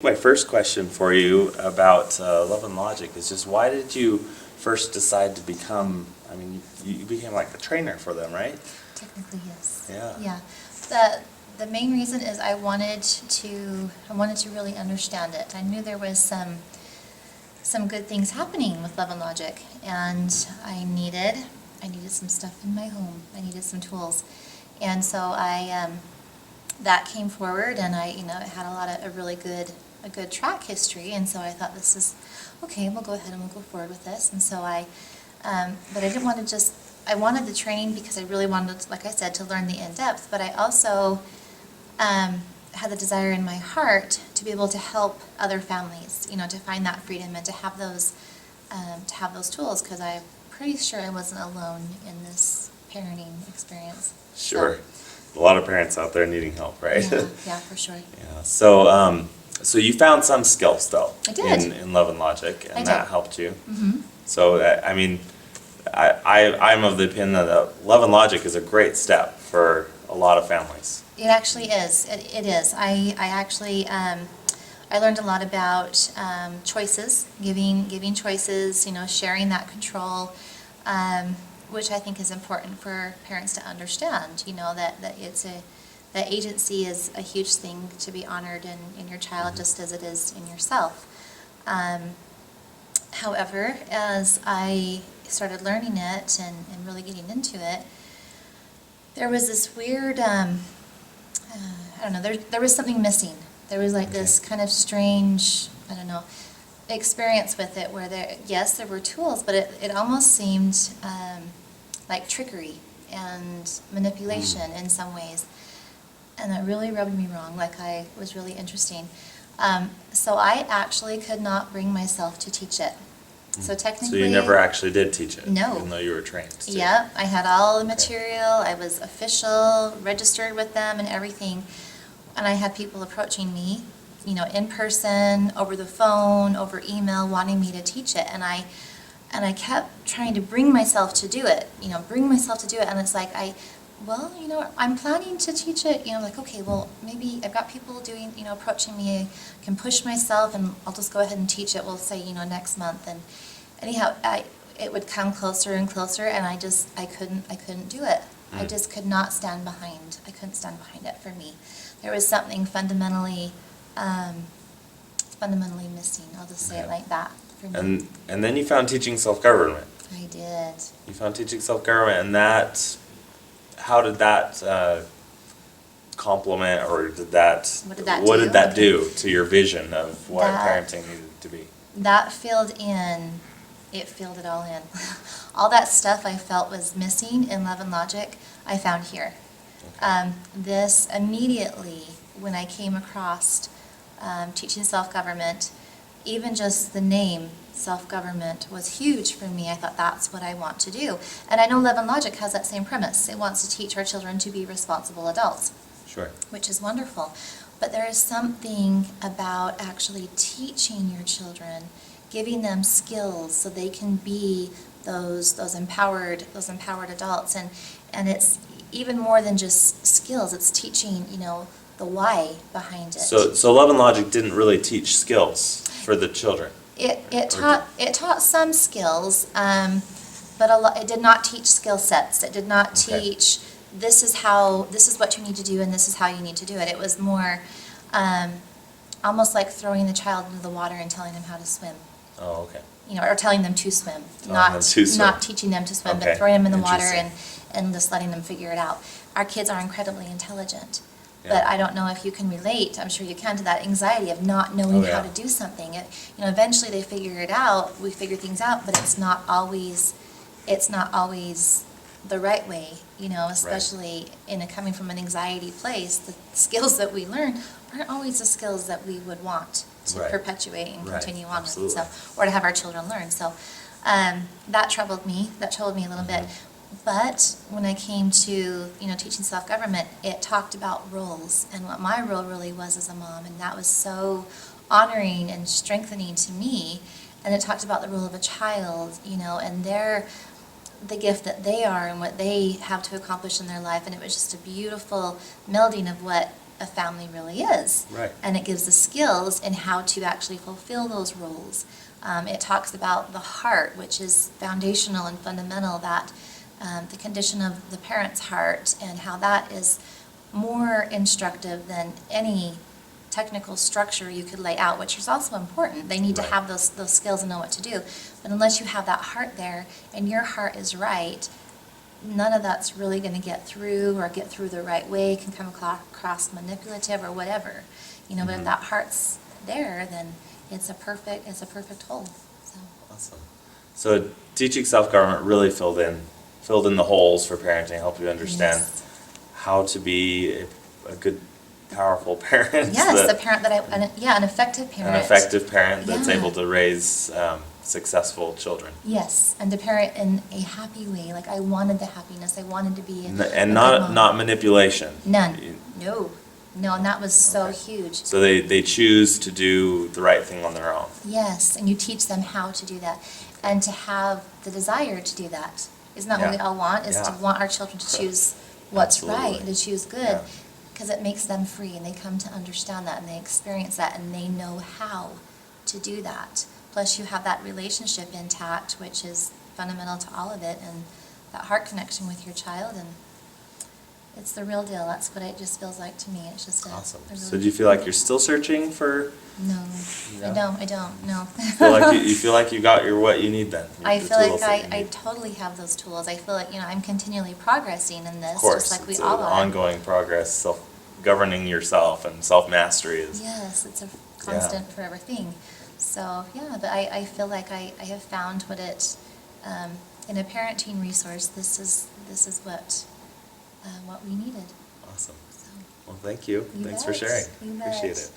My first question for you about Love and Logic is just why did you first decide to become, I mean, you became like a trainer for them, right? Technically, yes. Yeah. Yeah. The main reason is I wanted to really understand it. I knew there was some good things happening with Love and Logic, and I needed some stuff in my home. I needed some tools. And so that came forward, and it had a really good track history, and so I thought, this is okay, we'll go ahead and we'll go forward with this. And so but I didn't want to I wanted the training because I really wanted, like I said, to learn the in-depth, but I also had the desire in my heart to be able to help other families, to find that freedom and to have those tools, because I'm pretty sure I wasn't alone in this parenting experience. Sure. A lot of parents out there needing help, right? Yeah, for sure. Yeah. So you found some skills though. I did. In Love and Logic, and that helped you. Mm-hmm. So I mean, I'm of the opinion that Love and Logic is a great step for a lot of families. It actually is. It is. I actually I learned a lot about choices, giving choices, sharing that control, which I think is important for parents to understand. That that agency is a huge thing to be honored in your child, just as it is in yourself. However, as I started learning it and really getting into it, there was this weird, I don't know, there was something missing. There was like this kind of strange, I don't know, experience with it where there were tools, but it almost seemed like trickery and manipulation in some ways. And that really rubbed me wrong, was really interesting. So I actually could not bring myself to teach it. So technically... So you never actually did teach it? No. Even though you were trained to? Yep, I had all the material, I was official, registered with them and everything. And I had people approaching me, in person, over the phone, over email, wanting me to teach it. And I kept trying to bring myself to do it, and it's like, I'm planning to teach it, okay, well, maybe I've got people approaching me, I can push myself and I'll just go ahead and teach it, we'll say, next month. And anyhow, it would come closer and closer, and I couldn't do it. I just could not stand behind, I couldn't stand behind it for me. There was something fundamentally missing, I'll just say it like that for me. And then you found teaching self-government. I did. You found teaching self-government, and how did that complement, or what did that do to your vision of what parenting needed to be? That filled it all in. All that stuff I felt was missing in Love and Logic, I found here. Okay. This immediately, when I came across teaching self-government, even just the name self-government was huge for me. I thought, that's what I want to do. And I know Love and Logic has that same premise. It wants to teach our children to be responsible adults. Sure. Which is wonderful. But there is something about actually teaching your children, giving them skills so they can be those empowered adults. And it's even more than just skills. It's teaching, the why behind it. So Love and Logic didn't really teach skills for the children. It taught some skills, but it did not teach skill sets. It did not teach this is what you need to do and this is how you need to do it. It was more almost like throwing the child into the water and telling them how to swim. Oh, okay. Or telling them to swim, not teaching them to swim, but throwing them in the water and just letting them figure it out. Our kids are incredibly intelligent. Yeah. But I don't know if you can relate, I'm sure you can, to that anxiety of not knowing how to do something. Eventually they figure it out, we figure things out, but it's not always the right way, especially coming from an anxiety place. The skills that we learn aren't always the skills that we would want to perpetuate and continue on with, or to have our children learn. So that troubled me a little bit. But when I came to, teaching self-government, it talked about roles and what my role really was as a mom, and that was so honoring and strengthening to me. And it talked about the role of a child, and the gift that they are and what they have to accomplish in their life. And it was just a beautiful melding of what a family really is. Right. And it gives the skills in how to actually fulfill those roles. It talks about the heart, which is foundational and fundamental, that the condition of the parent's heart, and how that is more instructive than any technical structure you could lay out, which is also important. They need to Right. have those skills and know what to do. But unless you have that heart there and your heart is right, none of that's really going to get through or get through the right way. It can come across manipulative or whatever. But if that heart's there, then it's a perfect whole. So. Awesome. So teaching self-government really filled in the holes for parenting, help you understand Yes. how to be a good, powerful parent. Yes, a parent an effective parent. An effective parent that's Yeah. able to raise successful children. Yes, and to parent in a happy way. Like, I wanted the happiness. I wanted to be And a not good mom. not manipulation. None. You- No, and that was so Okay. huge. So they choose to do the right thing on their own. Yes, and you teach them how to do that, and to have the desire to do that. Isn't that what we Yeah. all want? Is to Yeah. want our children to choose what's right, Absolutely. and to choose good, Yeah. because it makes them free, and they come to understand that, and they experience that, and they know how to do that. Plus, you have that relationship intact, which is fundamental to all of it, and that heart connection with your child, and it's the real deal. That's what it just feels like to me. It's just Awesome. a really So do you feel like you're still searching for? No, No? I don't, no. You feel like you got what you need then? I the feel like tools that you I need. totally have those tools. I feel like, I'm continually progressing in this, Of course, just like we it's all an are. ongoing progress. Self-governing yourself and self-mastery is. Yes, it's a constant, forever thing. So, yeah, but I feel like I have found what in a parenting resource, this is what we needed. Awesome. So, Well, thank you. you Thanks for bet. sharing. You Appreciate bet. it.